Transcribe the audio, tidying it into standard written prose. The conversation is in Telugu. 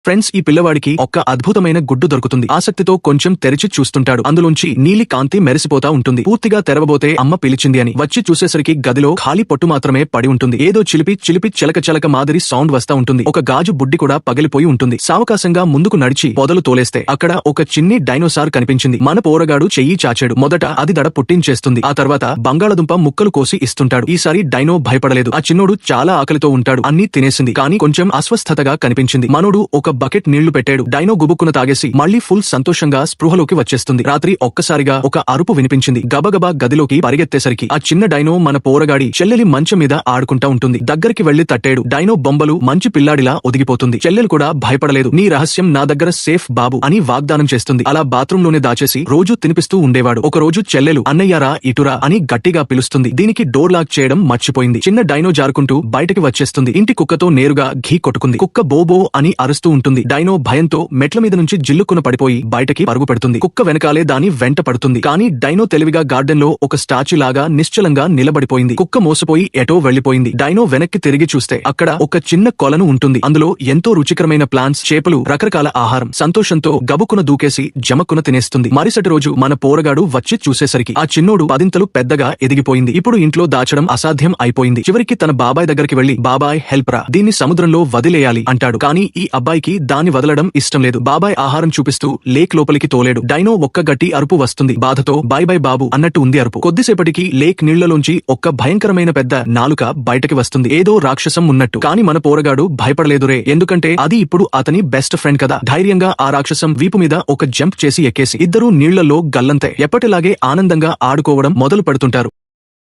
ఫ్రెండ్స్, ఈ పిల్లవాడికి ఒక్క అద్భుతమైన గుడ్డు దొరుకుతుంది. ఆసక్తితో కొంచెం తెరిచి చూస్తుంటాడు. అందులోంచి నీలి కాంతి మెరిసిపోతా ఉంటుంది. పూర్తిగా తెరవబోతే అమ్మ పిలిచింది అని వచ్చి చూసేసరికి గదిలో ఖాళీ పొట్టు మాత్రమే పడి ఉంటుంది. ఏదో చిలిపి చిలిపి చిలక మాదిరి సౌండ్ వస్తా ఉంటుంది. ఒక గాజు బుడ్డి కూడా పగిలిపోయి ఉంటుంది. సావకాశంగా ముందుకు నడిచి పొదలు తోలేస్తే అక్కడ ఒక చిన్ని డైనోసార్ కనిపించింది. మన పోరగాడు చెయ్యి చాచాడు. మొదట అది దడ పుట్టించేస్తుంది. ఆ తర్వాత బంగాళదుంప ముక్కలు కోసి ఇస్తుంటాడు. ఈసారి డైనో భయపడలేదు. ఆ చిన్నోడు చాలా ఆకలితో ఉంటాడు. అన్నీ తినేసింది. కానీ కొంచెం అస్వస్థతగా కనిపించింది. మనోడు ఒక బకెట్ నీళ్లు పెట్టాడు. డైనో గుబుక్కున తాగేసి మళ్లీ ఫుల్ సంతోషంగా స్పృహలోకి వచ్చేస్తుంది. రాత్రి ఒక్కసారిగా ఒక అరుపు వినిపించింది. గబగబా గదిలోకి పరిగెత్తేసరికి ఆ చిన్న డైనో మన పోరగాడి చెల్లెలి మంచం మీద ఆడుకుంటా ఉంటుంది. దగ్గరికి వెళ్లి తట్టాడు. డైనో బొంబలు మంచి పిల్లాడిలా ఒదిగిపోతుంది. చెల్లెలు కూడా భయపడలేదు. నీ రహస్యం నా దగ్గర సేఫ్ బాబు అని వాగ్దానం చేస్తుంది. అలా బాత్రూమ్ లోనే దాచేసి రోజూ తినిపిస్తూ ఉండేవాడు. ఒక రోజు చెల్లెలు అన్నయ్యారా ఇటురా అని గట్టిగా పిలుస్తుంది. దీనికి డోర్ లాక్ చేయడం మర్చిపోయింది. చిన్న డైనో జారుకుంటూ బయటకి వచ్చేస్తుంది. ఇంటి కుక్కతో నేరుగా ఘీ కొట్టుకుంది. కుక్క బోబో అని అరుస్తూ ఉంటుంది. డైనో భయంతో మెట్ల మీద నుంచి జిల్లుక్కున పడిపోయి బయటకి పరుగు పెడుతుంది. కుక్క వెనకాలే దాని వెంట పడుతుంది. కానీ డైనో తెలివిగా గార్డెన్ లో ఒక స్టాచ్యూ లాగా నిశ్చలంగా నిలబడిపోయింది. కుక్క మోసపోయి ఎటో వెళ్లిపోయింది. డైనో వెనక్కి తిరిగి చూస్తే అక్కడ ఒక చిన్న కొలను ఉంటుంది. అందులో ఎంతో రుచికరమైన ప్లాంట్స్, చేపలు, రకరకాల ఆహారం. సంతోషంతో గబుక్కున దూకేసి జమక్కున తినేస్తుంది. మరుసటి రోజు మన పోరగాడు వచ్చి చూసేసరికి ఆ చిన్నోడు పదింతలు పెద్దగా ఎదిగిపోయింది. ఇప్పుడు ఇంట్లో దాచడం అసాధ్యం అయిపోయింది. చివరికి తన బాబాయ్ దగ్గరికి వెళ్లి బాబాయ్ హెల్ప్ రా, దీన్ని సముద్రంలో వదిలేయాలి అంటాడు. కానీ ఈ అబ్బాయికి దాన్ని వదలడం ఇష్టం లేదు. బాబాయ్ ఆహారం చూపిస్తూ లేక్ లోపలికి తోలేడు. డైనో ఒక్క గట్టి అరుపు వస్తుంది. బాధతో బై బై బాబు అన్నట్టు ఉంది అరుపు. కొద్దిసేపటికి లేక్ నీళ్లలోంచి ఒక్క భయంకరమైన పెద్ద నాలుక బయటకి వస్తుంది. ఏదో రాక్షసం ఉన్నట్టు. కానీ మన పోరగాడు భయపడలేదురే. ఎందుకంటే అది ఇప్పుడు అతని బెస్ట్ ఫ్రెండ్ కదా. ధైర్యంగా ఆ రాక్షసం వీపు మీద ఒక జంప్ చేసి ఎక్కేసి ఇద్దరూ నీళ్లలో గల్లంతే ఎప్పటిలాగే ఆనందంగా ఆడుకోవడం మొదలు పెడుతుంటారు.